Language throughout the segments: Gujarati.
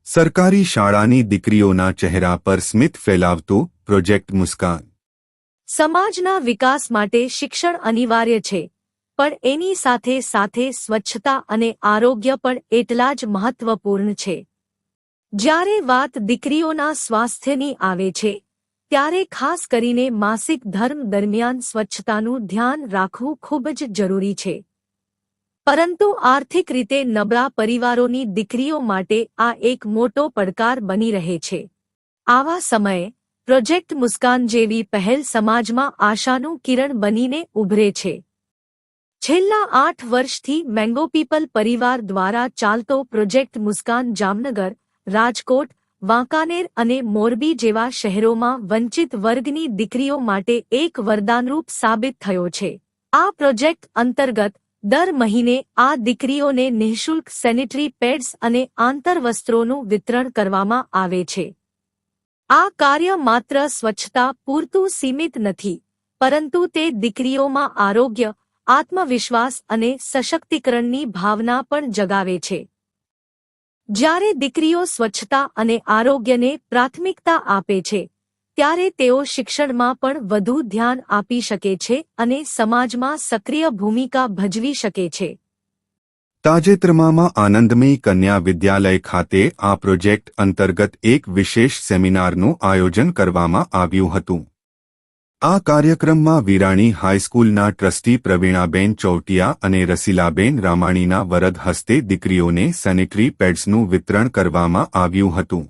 સરકારી શાળાની દીકરીઓના ચહેરા પર સ્મિત ફેલાવતું પ્રોજેક્ટ મુસ્કાન। સમાજના વિકાસ માટે શિક્ષણ અનિવાર્ય છે, પણ એની સાથે સાથે સ્વચ્છતા અને આરોગ્ય પણ એટલા જ મહત્વપૂર્ણ છે। જ્યારે વાત દીકરીઓના સ્વાસ્થ્યની આવે છે, ત્યારે ખાસ કરીને માસિક ધર્મ દરમિયાન સ્વચ્છતાનું ધ્યાન રાખવું ખૂબ જ જરૂરી છે। પરંતુ આર્થિક રીતે નબળા પરિવારોની દીકરીઓ માટે આ એક મોટો પડકાર બની રહે છે। આવા સમયે પ્રોજેક્ટ મુસ્કાન જેવી પહેલ સમાજમાં આશાનું કિરણ બનીને ઉભરે છે। છેલ્લા 8 વર્ષથી મેંગો પીપલ પરિવાર દ્વારા ચાલતો પ્રોજેક્ટ મુસ્કાન જામનગર, રાજકોટ, વાંકાનેર અને મોરબી જેવા શહેરોમાં વંચિત વર્ગની દીકરીઓ માટે એક વરદાનરૂપ સાબિત થયો છે। આ પ્રોજેક્ટ અંતર્ગત દર મહિને આ દીકરીઓને નિઃશુલ્ક સેનિટરી પેડ્સ અને આંતરવસ્ત્રોનું વિતરણ કરવામાં આવે છે। આ કાર્ય માત્ર સ્વચ્છતા પૂરતું સીમિત નથી, પરંતુ તે દીકરીઓમાં આરોગ્ય, આત્મવિશ્વાસ અને સશક્તિકરણની ભાવના પણ જગાવે છે। જ્યારે દીકરીઓ સ્વચ્છતા અને આરોગ્યને પ્રાથમિકતા આપે છે, ત્યારે તેઓ શિક્ષણમાં પણ વધુ ધ્યાન આપી શકે છે અને સમાજમાં સક્રિય ભૂમિકા ભજવી શકે છે। તાજેતરમાં આનંદમયી કન્યા વિદ્યાલય ખાતે આ પ્રોજેક્ટ અંતર્ગત એક વિશેષ સેમિનારનું આયોજન કરવામાં આવ્યું હતું। આ કાર્યક્રમમાં વિરાણી હાઈસ્કૂલના ટ્રસ્ટી પ્રવીણાબેન ચૌટિયા અને રસીલાબેન રામાણીના વરદ હસ્તે દીકરીઓને સેનિટરી પેડ્સનું વિતરણ કરવામાં આવ્યું હતું।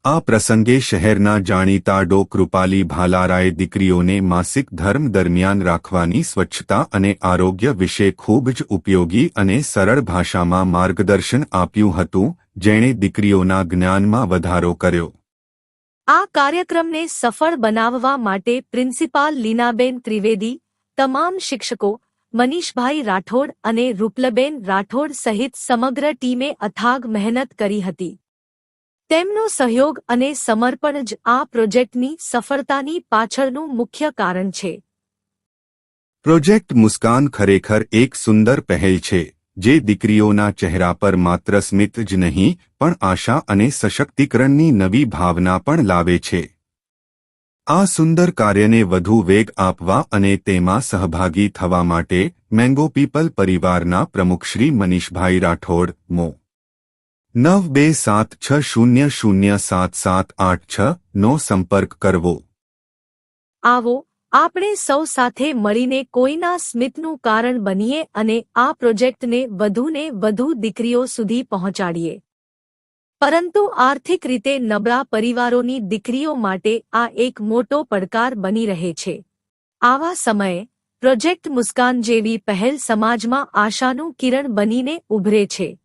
આ પ્રસંગે શહેરના જાણીતા ડો કૃપાલી ભાલારાએ દીકરીઓને માસિક ધર્મ દરમિયાન રાખવાની સ્વચ્છતા અને આરોગ્ય વિશે ખૂબ જ ઉપયોગી અને સરળ ભાષામાં માર્ગદર્શન આપ્યું હતું, જેણે દીકરીઓના જ્ઞાનમાં વધારો કર્યો। આ કાર્યક્રમને સફળ બનાવવા માટે પ્રિન્સિપાલ લીનાબેન ત્રિવેદી, તમામ શિક્ષકો, મનીષભાઈ રાઠોડ અને રૂપલબેન રાઠોડ સહિત સમગ્ર ટીમે અથાગ મહેનત કરી હતી। તેમનો સહયોગ અને સમર્પણ જ આ પ્રોજેક્ટની સફળતાની પાછળનું મુખ્ય કારણ છે। પ્રોજેક્ટ મુસ્કાન ખરેખર એક સુંદર પહેલ છે, જે દીકરીઓના ચહેરા પર માત્ર સ્મિત જ નહીં પણ આશા અને સશક્તિકરણની નવી ભાવના પણ લાવે છે। આ સુંદર કાર્યને વધુ વેગ આપવા અને તેમાં સહભાગી થવા માટે મેંગો પીપલ પરિવારના પ્રમુખ શ્રી મનીષભાઈ રાઠોડ, મો. 9276007786 નો સંપર્ક કરવો। આવો, આપણે સૌ સાથે મળીને કોઈના સ્મિતનું કારણ બનીએ અને આ પ્રોજેક્ટને વધુને વધુ દીકરીઓ સુધી પહોંચાડીએ। પરંતુ આર્થિક રીતે નબળા પરિવારોની દીકરીઓ માટે આ એક મોટો પડકાર બની રહે છે। આવા સમયે પ્રોજેક્ટ મુસ્કાન જેવી પહેલ સમાજમાં આશાનું કિરણ બનીને ઉભરે છે।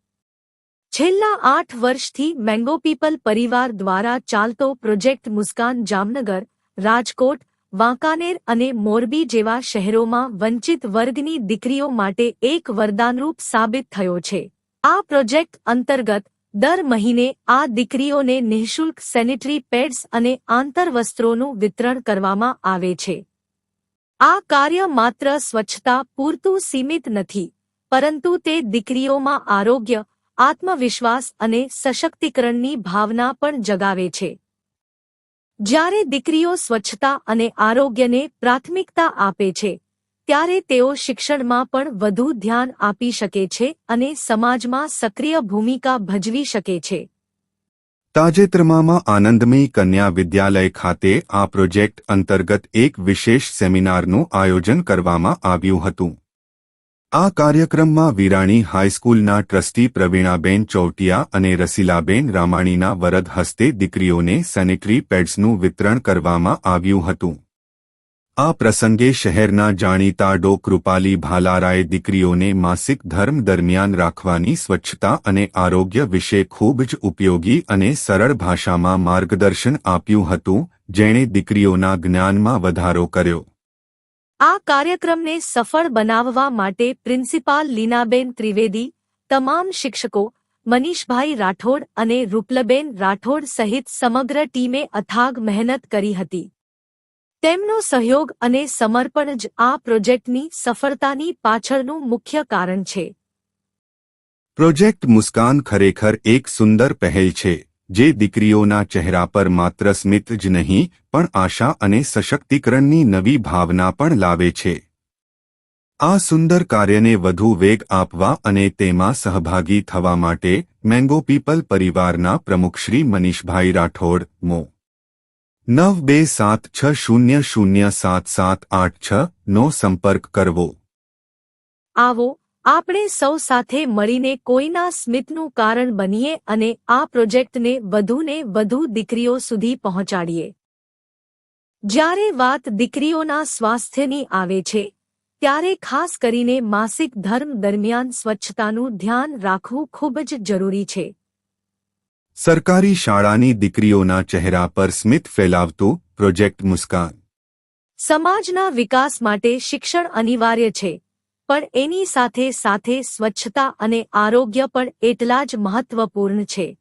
છેલ્લા 8 વર્ષથી મેંગો પીપલ પરિવાર દ્વારા ચાલતો પ્રોજેક્ટ મુસ્કાન જામનગર, રાજકોટ, વાંકાનેર અને મોરબી જેવા શહેરોમાં વંચિત વર્ગની દીકરીઓ માટે એક વરદાનરૂપ સાબિત થયો છે। આ પ્રોજેક્ટ અંતર્ગત દર મહિને આ દીકરીઓને નિઃશુલ્ક સેનિટરી પેડ્સ અને આંતરવસ્ત્રોનું વિતરણ કરવામાં આવે છે। આ કાર્ય માત્ર સ્વચ્છતા પૂરતું સીમિત નથી, પરંતુ તે દીકરીઓમાં આરોગ્ય, આત્મવિશ્વાસ અને સશક્તિકરણની ભાવના પણ જગાવે છે। જ્યારે દીકરીઓ સ્વચ્છતા અને આરોગ્યને પ્રાથમિકતા આપે છે, ત્યારે તેઓ શિક્ષણમાં પણ વધુ ધ્યાન આપી શકે છે અને સમાજમાં સક્રિય ભૂમિકા ભજવી શકે છે। તાજેતરમાં આનંદમયી કન્યા વિદ્યાલય ખાતે આ પ્રોજેક્ટ અંતર્ગત એક વિશેષ સેમિનારનું આયોજન કરવામાં આવ્યું હતું। આ કાર્યક્રમમાં વિરાણી હાઈસ્કૂલના ટ્રસ્ટી પ્રવીણાબેન ચૌટિયા અને રસીલાબેન રામાણીના વરદ હસ્તે દીકરીઓને સેનિટરી પેડ્સનું વિતરણ કરવામાં આવ્યું હતું। આ પ્રસંગે શહેરના જાણીતા ડો કૃપાલી ભાલારાએ દીકરીઓને માસિક ધર્મ દરમિયાન રાખવાની સ્વચ્છતા અને આરોગ્ય વિશે ખૂબ જ ઉપયોગી અને સરળ ભાષામાં માર્ગદર્શન આપ્યું હતું, જેણે દીકરીઓના જ્ઞાનમાં વધારો કર્યો। આ કાર્યક્રમને સફળ બનાવવા માટે પ્રિન્સિપાલ લીનાબેન ત્રિવેદી, તમામ શિક્ષકો, મનીષભાઈ રાઠોડ અને રૂપલબેન રાઠોડ સહિત સમગ્ર ટીમે અથાગ મહેનત કરી હતી। તેમનો સહયોગ અને સમર્પણ જ આ પ્રોજેક્ટની સફળતાની પાછળનું મુખ્ય કારણ છે। પ્રોજેક્ટ મુસ્કાન ખરેખર એક સુંદર પહેલ છે જે દીકરીઓના ચહેરા પર માત્ર સ્મિત જ નહીં પણ આશા અને સશક્તિકરણની નવી ભાવના પણ લાવે છે. આ સુંદર કાર્યને વધુ વેગ આપવા અને તેમાં સહભાગી થવા માટે મેંગો પીપલ પરિવારના પ્રમુખ શ્રી મનીષભાઈ રાઠોડ મો. 9276007786 નો સંપર્ક કરવો. આવો આપણે સૌ સાથે મળીને કોઈના સ્મિતનું કારણ બનીએ અને આ પ્રોજેક્ટને વધુને વધુ દીકરીઓ સુધી પહોંચાડીએ. જ્યારે વાત દીકરીઓના સ્વાસ્થ્યની આવે છે ત્યારે ખાસ કરીને માસિક ધર્મ દરમિયાન સ્વચ્છતાનું ધ્યાન રાખવું ખૂબ જ જરૂરી છે. સરકારી શાળાની દીકરીઓના ચહેરા પર સ્મિત ફેલાવતું પ્રોજેક્ટ મુસ્કાન. સમાજના વિકાસ માટે શિક્ષણ અનિવાર્ય છે પણ એની સાથે સાથે સ્વચ્છતા અને આરોગ્ય પણ એટલા જ મહત્વપૂર્ણ છે.